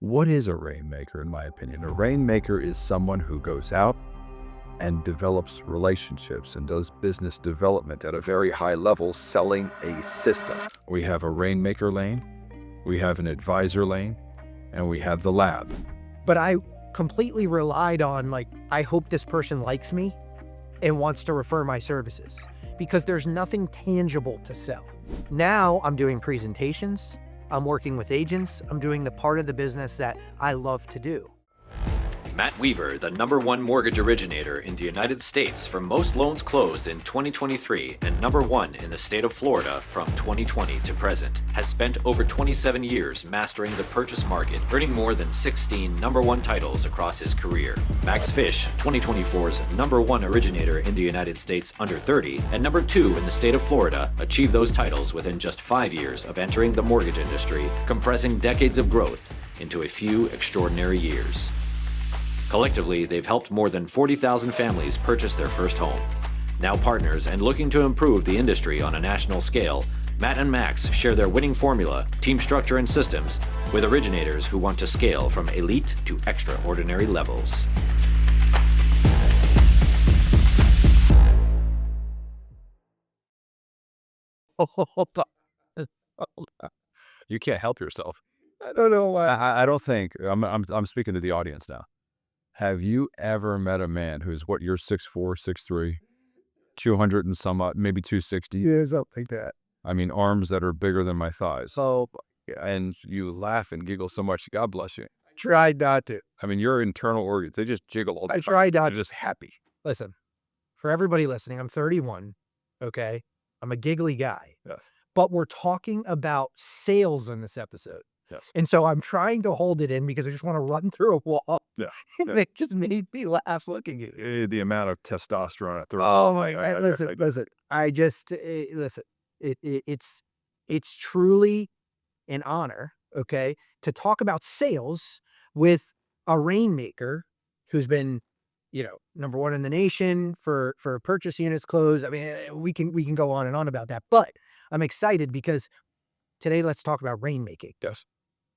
What is a rainmaker, in my opinion? A rainmaker is someone who goes out and develops relationships and does business development at a very high level, selling a system. We have a rainmaker lane, we have an advisor lane, and we have the lab. But I completely relied on, like, I hope this person likes me and wants to refer my services, because there's nothing tangible to sell. Now I'm doing presentations, I'm working with agents, I'm doing the part of the business that I love to do. Matt Weaver, the #1 mortgage originator in the United States for most loans closed in 2023 and #1 in the state of Florida from 2020 to present, has spent over 27 years mastering the purchase market, earning more than 16 #1 titles across his career. Max Fisch, 2024's #1 originator in the United States under 30 and #2 in the state of Florida, achieved those titles within just 5 years of entering the mortgage industry, compressing decades of growth into a few extraordinary years. Collectively, they've helped more than 40,000 families purchase their first home. Now partners and looking to improve the industry on a national scale, Matt and Max share their winning formula, team structure, and systems with originators who want to scale from elite to extraordinary levels. Hold on. You can't help yourself. I don't know why. I don't think, I'm speaking to the audience now. Have you ever met a man who's what, you're 6'4", 6'3", 200 and some odd, maybe 260? Yeah, something like that. I mean, arms that are bigger than my thighs. So And you laugh and giggle so much, God bless you. tried not to. I mean, your internal organs, they just jiggle all the I time. tried not They're to. just happy. Listen, for everybody listening, I'm 31, okay? I'm a giggly guy. Yes. But we're talking about sales in this episode. Yes. And so I'm trying to hold it in because I just want to run through a wall. Yeah. And it just made me laugh looking at you. The amount of testosterone at the Oh my God. Listen. I just, listen, it's truly an honor, okay, to talk about sales with a rainmaker who's been, #1 in the nation for purchase units closed. I mean, we can go on and on about that, but I'm excited because today let's talk about rainmaking. Yes.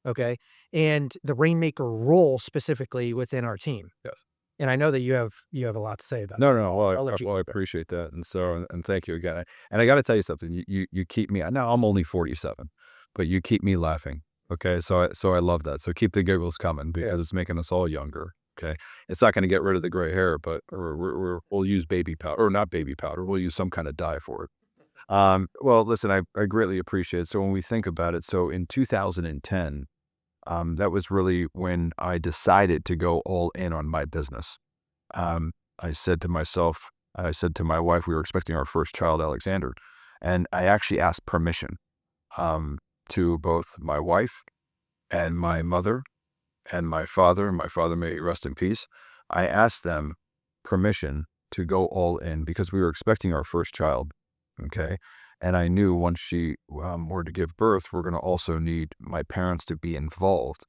Okay. And the rainmaker role specifically within our team. Yes. And I know that you have a lot to say about No, that. no. Well, I'll let you I appreciate that. And so, and thank you again. And I got to tell you something, you keep me, now I'm only 47, but you keep me laughing. Okay. So I love that. So keep the giggles coming because it's making us all younger. Okay. It's not going to get rid of the gray hair, but we'll use baby powder, or not baby powder. We'll use some kind of dye for it. Well, listen, I greatly appreciate it. So when we think about it, so in 2010, that was really when I decided to go all in on my business. I said to myself, I said to my wife, we were expecting our first child, Alexander, and I actually asked permission, to both my wife and my mother and my father may he rest in peace. I asked them permission to go all in because we were expecting our first child. Okay. And I knew once she were to give birth, we're going to also need my parents to be involved.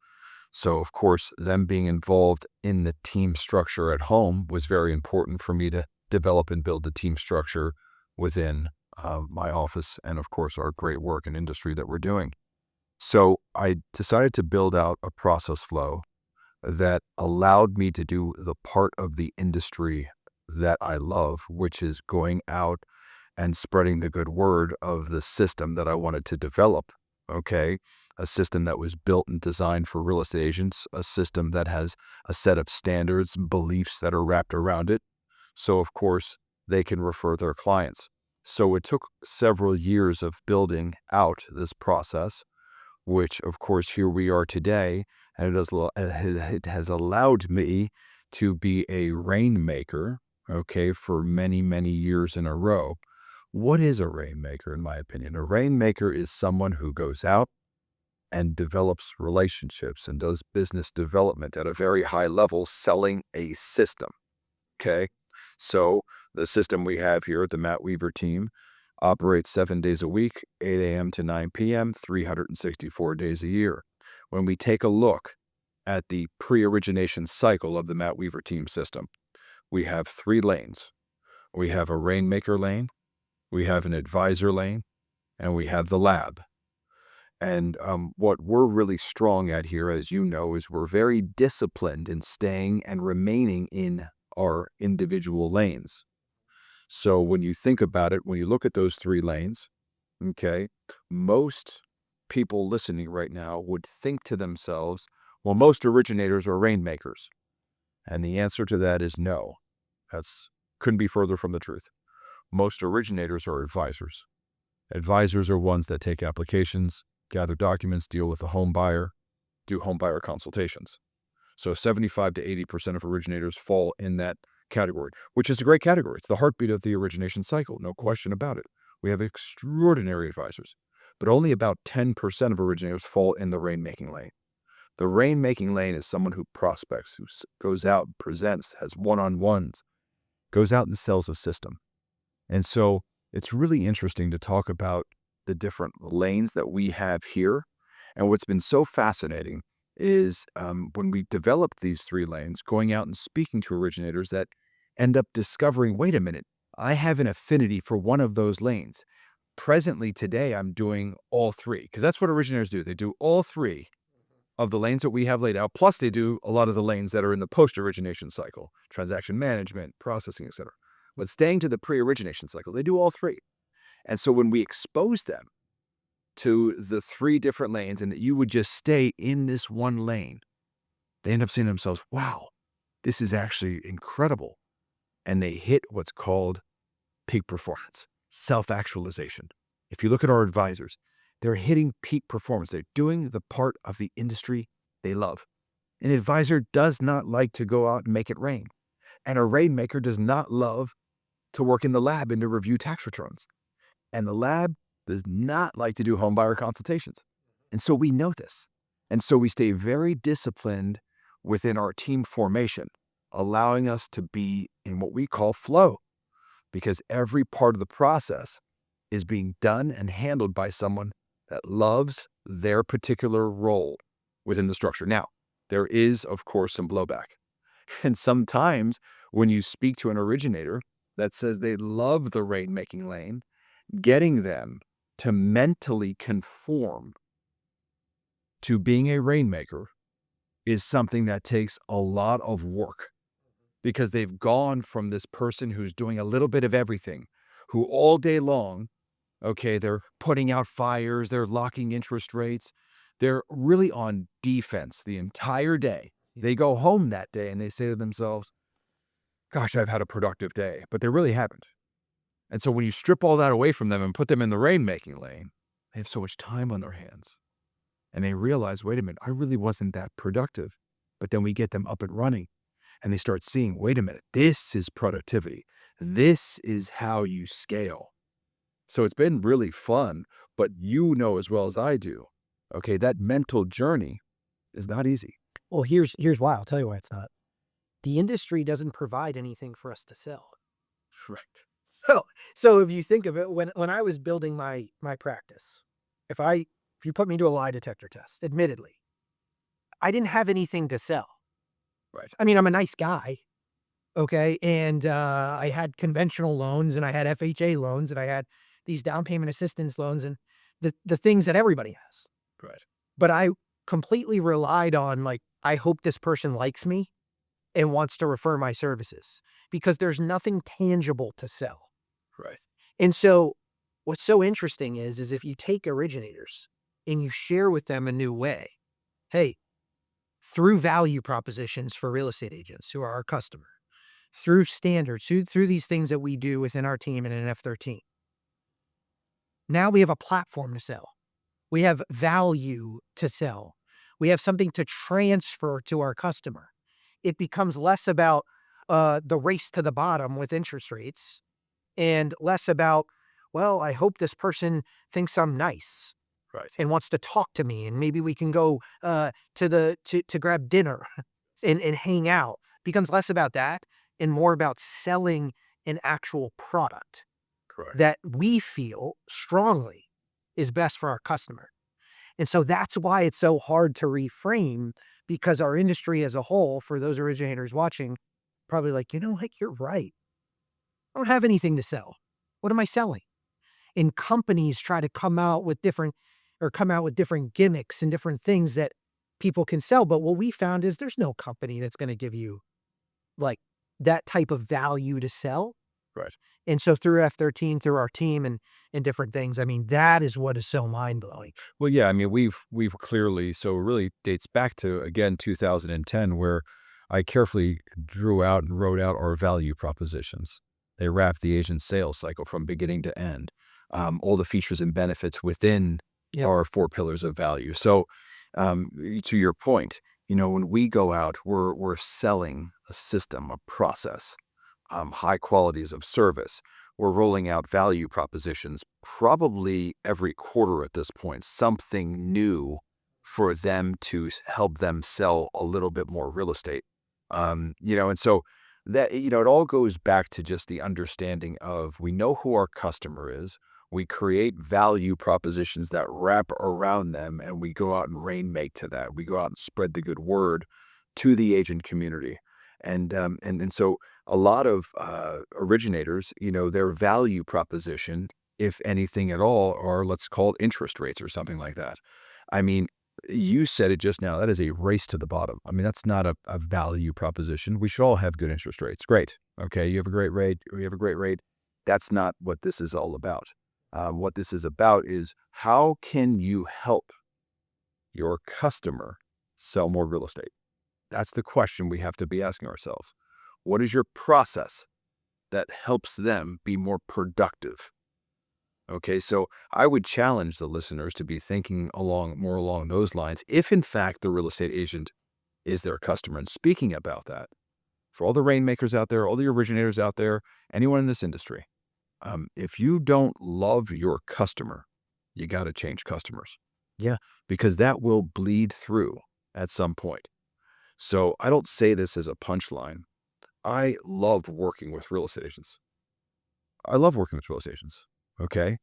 So, of course, them being involved in the team structure at home was very important for me to develop and build the team structure within my office and, of course, our great work and industry that we're doing. So I decided to build out a process flow that allowed me to do the part of the industry that I love, which is going out and spreading the good word of the system that I wanted to develop, okay? A system that was built and designed for real estate agents, a system that has a set of standards, beliefs that are wrapped around it. So, of course, they can refer their clients. So it took several years of building out this process, which, of course, here we are today, and it has allowed me to be a rainmaker, okay, for many, many years in a row. What is a rainmaker, in my opinion? A rainmaker is someone who goes out and develops relationships and does business development at a very high level, selling a system. Okay. So the system we have here at the Matt Weaver team operates 7 days a week, 8 a.m. to 9 p.m., 364 days a year. When we take a look at the pre-origination cycle of the Matt Weaver team system, we have 3 lanes. We have a rainmaker lane, we have an advisor lane, and we have the lab. And what we're really strong at here, as you know, is we're very disciplined in staying and remaining in our individual lanes. So when you think about it, when you look at those 3 lanes, okay, most people listening right now would think to themselves, well, most originators are rainmakers. And the answer to that is no. That's couldn't be further from the truth. Most originators are advisors. Advisors are ones that take applications, gather documents, deal with the home buyer, do home buyer consultations. So 75 to 80% of originators fall in that category, which is a great category. It's the heartbeat of the origination cycle, no question about it. We have extraordinary advisors, but only about 10% of originators fall in the rainmaking lane. The rainmaking lane is someone who prospects, who goes out, presents, has one-on-ones, goes out and sells a system. And so it's really interesting to talk about the different lanes that we have here. And what's been so fascinating is when we developed these 3 lanes, going out and speaking to originators that end up discovering, wait a minute, I have an affinity for one of those lanes. Presently today, I'm doing all 3, because that's what originators do. They do all 3 of the lanes that we have laid out, plus they do a lot of the lanes that are in the post-origination cycle, transaction management, processing, etc. But staying to the pre-origination cycle, they do all 3. And so when we expose them to the 3 different lanes and that you would just stay in this one lane, they end up saying to themselves, wow, this is actually incredible. And they hit what's called peak performance, self-actualization. If you look at our advisors, they're hitting peak performance. They're doing the part of the industry they love. An advisor does not like to go out and make it rain. And a rainmaker does not love to work in the lab and to review tax returns. And the lab does not like to do home buyer consultations. And so we know this. And so we stay very disciplined within our team formation, allowing us to be in what we call flow, because every part of the process is being done and handled by someone that loves their particular role within the structure. Now, there is, of course, some blowback. And sometimes when you speak to an originator that says they love the rainmaking lane, getting them to mentally conform to being a rainmaker is something that takes a lot of work, because they've gone from this person who's doing a little bit of everything, who all day long, okay, they're putting out fires, they're locking interest rates, they're really on defense the entire day. They go home that day and they say to themselves, gosh, I've had a productive day, but they really haven't. And so when you strip all that away from them and put them in the rainmaking lane, they have so much time on their hands. And they realize, wait a minute, I really wasn't that productive. But then we get them up and running and they start seeing, wait a minute, this is productivity. This is how you scale. So it's been really fun, but you know as well as I do, okay, that mental journey is not easy. Well, here's why. I'll tell you why it's not. The industry doesn't provide anything for us to sell. Right. So if you think of it, when I was building my practice, if you put me to a lie detector test, admittedly, I didn't have anything to sell. Right. I mean, I'm a nice guy, okay? And I had conventional loans and I had FHA loans and I had these down payment assistance loans and the things that everybody has. Right. But I completely relied on, like, I hope this person likes me and wants to refer my services, because there's nothing tangible to sell. Right. And so what's so interesting is if you take originators and you share with them a new way, hey, through value propositions for real estate agents who are our customer, through standards, through these things that we do within our team in an F13, now we have a platform to sell. We have value to sell. We have something to transfer to our customer. It becomes less about the race to the bottom with interest rates and less about, well, I hope this person thinks I'm nice, Right. and wants to talk to me, and maybe we can go to grab dinner and hang out. Becomes less about that and more about selling an actual product. Correct. That we feel strongly is best for our customer. And so that's why it's so hard to reframe, because our industry as a whole, for those originators watching, probably like, you know what, you're right. I don't have anything to sell. What am I selling? And companies try to come out with different or come out with different gimmicks and different things that people can sell. But what we found is there's no company that's going to give you like that type of value to sell. Right. And so through F13, through our team and different things, I mean, that is what is so mind blowing. Well, yeah, I mean, we've clearly, so it really dates back to, again, 2010, where I carefully drew out and wrote out our value propositions. They wrap the agent sales cycle from beginning to end, all the features and benefits within our 4 pillars of value. So to your point, when we go out, we're selling a system, a process, high qualities of service. We're rolling out value propositions probably every quarter at this point, something new for them to help them sell a little bit more real estate. And so that, it all goes back to just the understanding of, we know who our customer is. We create value propositions that wrap around them, and we go out and rainmake to that. We go out and spread the good word to the agent community. And so a lot of originators, their value proposition, if anything at all, are, let's call it, interest rates or something like that. I mean, you said it just now, that is a race to the bottom. I mean, that's not a value proposition. We should all have good interest rates. Great. Okay, you have a great rate. We have a great rate. That's not what this is all about. What this is about is, how can you help your customer sell more real estate? That's the question we have to be asking ourselves. What is your process that helps them be more productive? Okay, so I would challenge the listeners to be thinking more along those lines, if in fact the real estate agent is their customer. And speaking about that, for all the rainmakers out there, all the originators out there, anyone in this industry, if you don't love your customer, you got to change customers. Yeah. Because that will bleed through at some point. So I don't say this as a punchline. I love working with real estate agents. I love working with real estate agents. Okay.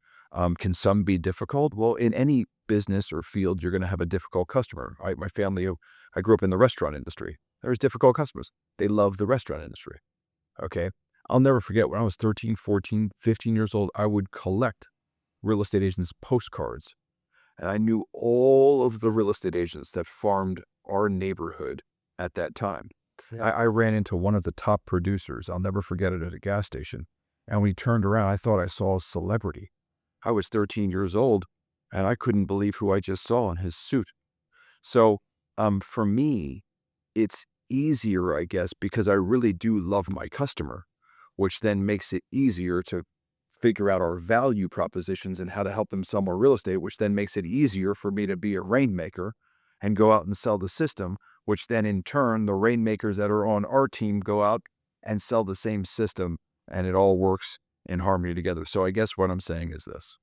Can some be difficult? Well, in any business or field, you're going to have a difficult customer. My family, I grew up in the restaurant industry. There's difficult customers. They love the restaurant industry. Okay. I'll never forget, when I was 13, 14, 15 years old, I would collect real estate agents' postcards. And I knew all of the real estate agents that farmed our neighborhood at that time. Yeah. I ran into one of the top producers. I'll never forget it, at a gas station. And when he turned around, I thought I saw a celebrity. I was 13 years old, and I couldn't believe who I just saw in his suit. So for me, it's easier, I guess, because I really do love my customer, which then makes it easier to figure out our value propositions and how to help them sell more real estate, which then makes it easier for me to be a rainmaker and go out and sell the system, which then in turn, the rainmakers that are on our team go out and sell the same system, and it all works in harmony together. So I guess what I'm saying is this: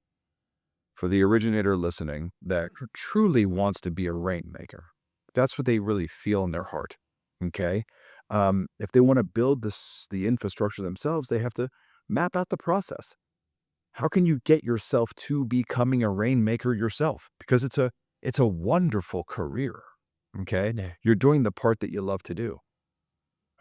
for the originator listening that truly wants to be a rainmaker, that's what they really feel in their heart. Okay. If they want to build the infrastructure themselves, they have to map out the process. How can you get yourself to becoming a rainmaker yourself? Because it's a wonderful career. Okay. Yeah. You're doing the part that you love to do.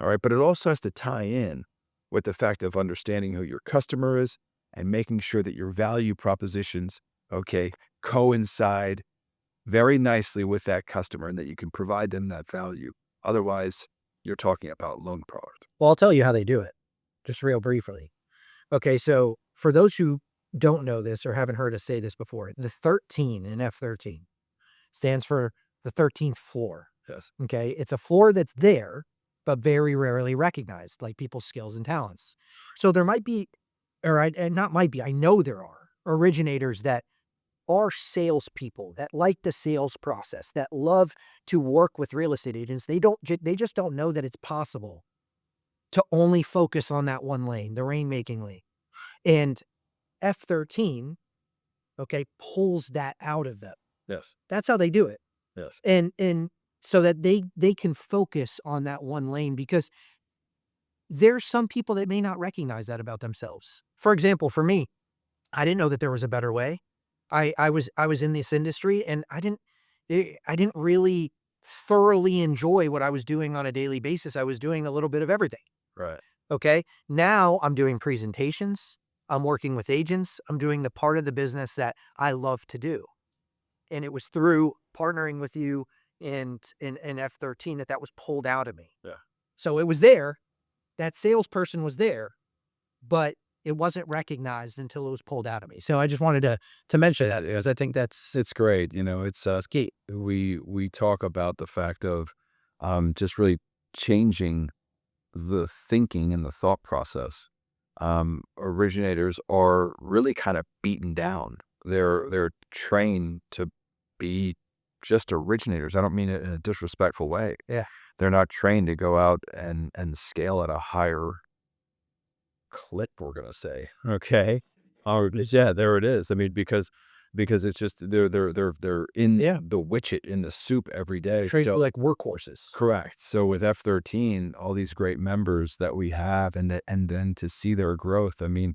All right. But it also has to tie in with the fact of understanding who your customer is and making sure that your value propositions, okay, coincide very nicely with that customer and that you can provide them that value. Otherwise, you're talking about loan product. Well, I'll tell you how they do it, just real briefly. Okay, so for those who don't know this or haven't heard us say this before, the 13 in F13 stands for the 13th floor. Yes. Okay, it's a floor that's there, but very rarely recognized, like people's skills and talents. So there might be, not might be, I know there are originators that are salespeople that like the sales process, that love to work with real estate agents. They just don't know that it's possible to only focus on that one lane, the rainmaking lane. And F13, okay, pulls that out of them. Yes. That's how they do it. Yes. And so that they can focus on that one lane, because there's some people that may not recognize that about themselves. For example, for me, I didn't know that there was a better way. I was in this industry, and I didn't really thoroughly enjoy what I was doing on a daily basis. I was doing a little bit of everything. Right. Okay. Now I'm doing presentations. I'm working with agents. I'm doing the part of the business that I love to do. And it was through partnering with you in F13 that was pulled out of me. Yeah. So it was there. That salesperson was there, but it wasn't recognized until it was pulled out of me. So I just wanted to mention that because I think It's great. It's key. we talk about the fact of just really changing the thinking and the thought process. Originators are really kind of beaten down. They're trained to be just originators. I don't mean it in a disrespectful way. Yeah. They're not trained to go out and scale at a higher clip, we're gonna say. Okay. Yeah, there it is. I mean, because it's just they're in the widget in the soup every day. Trained like workhorses. Correct. So with F13, all these great members that we have, and then to see their growth. I mean,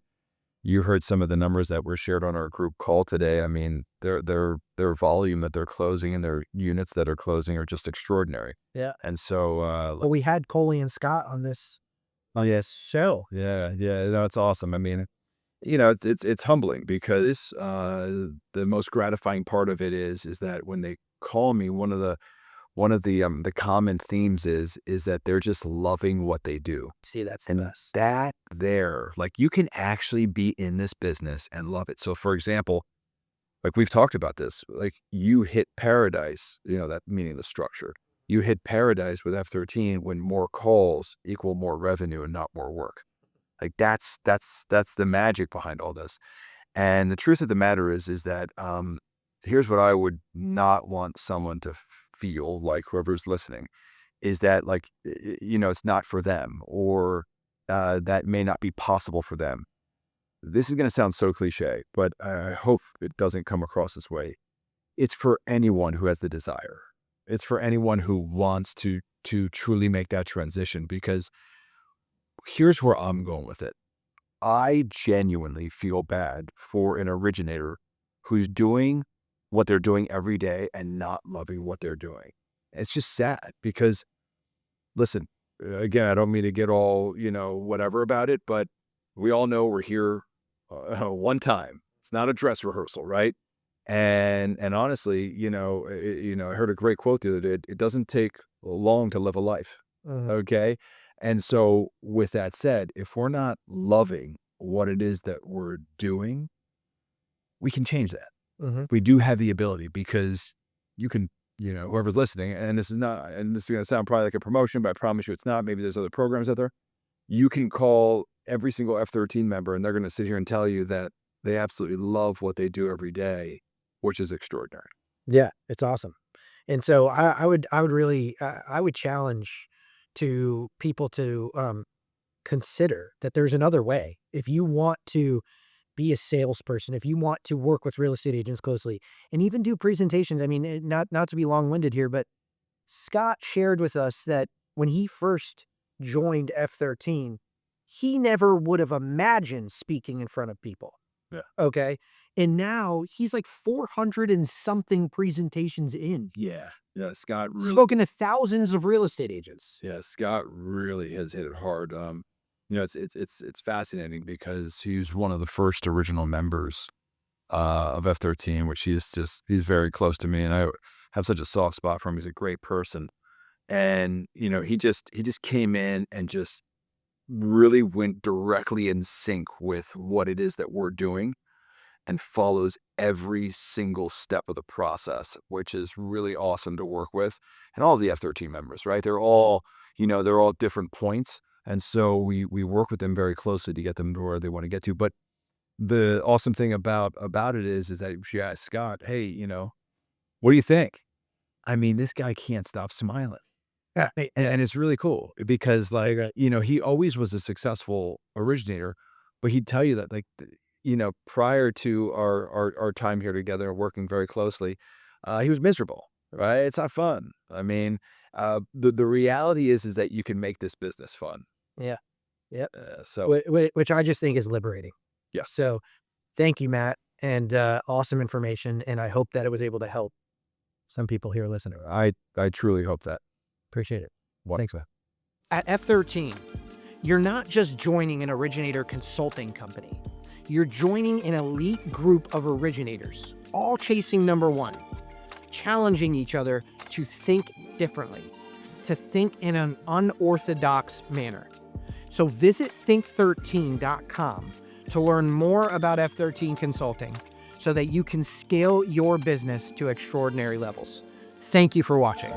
you heard some of the numbers that were shared on our group call today. I mean, their volume that they're closing and their units that are closing are just extraordinary. Yeah. And so, Well, we had Coley and Scott on this. oh yes, show. yeah, no, it's awesome. I mean, it's humbling because the most gratifying part of it is that when they call me, one of the common themes is that they're just loving what they do. See, that's the And best. that there, like, you can actually be in this business and love it. So for example, like we've talked about this, like you hit paradise, that meaning the structure. You hit paradise with F13 when more calls equal more revenue and not more work. Like that's the magic behind all this. And the truth of the matter is that here's what I would not want someone to feel, like whoever's listening, is that like, it's not for them, or that may not be possible for them. This is going to sound so cliche, but I hope it doesn't come across this way. It's for anyone who has the desire. It's for anyone who wants to truly make that transition, because here's where I'm going with it. I genuinely feel bad for an originator who's doing what they're doing every day and not loving what they're doing. It's just sad because, listen, again, I don't mean to get all, whatever about it, but we all know we're here one time. It's not a dress rehearsal, right? And honestly, I heard a great quote the other day. It doesn't take long to live a life. Okay. And so with that said, if we're not loving what it is that we're doing, we can change that. We do have the ability, because you can, whoever's listening, and this is going to sound probably like a promotion, but I promise you it's not. Maybe there's other programs out there. You can call every single F13 member and they're going to sit here and tell you that they absolutely love what they do every day, which is extraordinary. Yeah, it's awesome. And so I would really, I would challenge to people to consider that there's another way. If you want to be a salesperson, if you want to work with real estate agents closely and even do presentations, I mean, not to be long-winded here, but Scott shared with us that when he first joined F13, he never would have imagined speaking in front of people. Yeah. Okay. And now he's like 400 and something presentations in. Yeah. Yeah. Scott really, Spoken to thousands of real estate agents. yeah, Scott really has hit it hard. It's fascinating because he's one of the first original members of F13, which he's very close to me, and I have such a soft spot for him. He's a great person. And, he just came in and just really went directly in sync with what it is that we're doing, and follows every single step of the process, which is really awesome to work with. And all of the F13 members, right? They're all different points. And so we work with them very closely to get them to where they want to get to. But the awesome thing about it is that if you ask Scott, hey, what do you think? I mean, this guy can't stop smiling. Yeah. And it's really cool because, like, he always was a successful originator, but he'd tell you that, like, prior to our time here together, working very closely, he was miserable, right? It's not fun. I mean, the reality is that you can make this business fun. Yeah. Yep. So, Which I just think is liberating. Yeah. So thank you, Matt, and awesome information. And I hope that it was able to help some people here listening. I truly hope that. Appreciate it. What? Thanks, man. At F13, you're not just joining an originator consulting company. You're joining an elite group of originators, all chasing number one. challenging each other to think differently, to think in an unorthodox manner. So visit think13.com to learn more about F13 Consulting so that you can scale your business to extraordinary levels. Thank you for watching.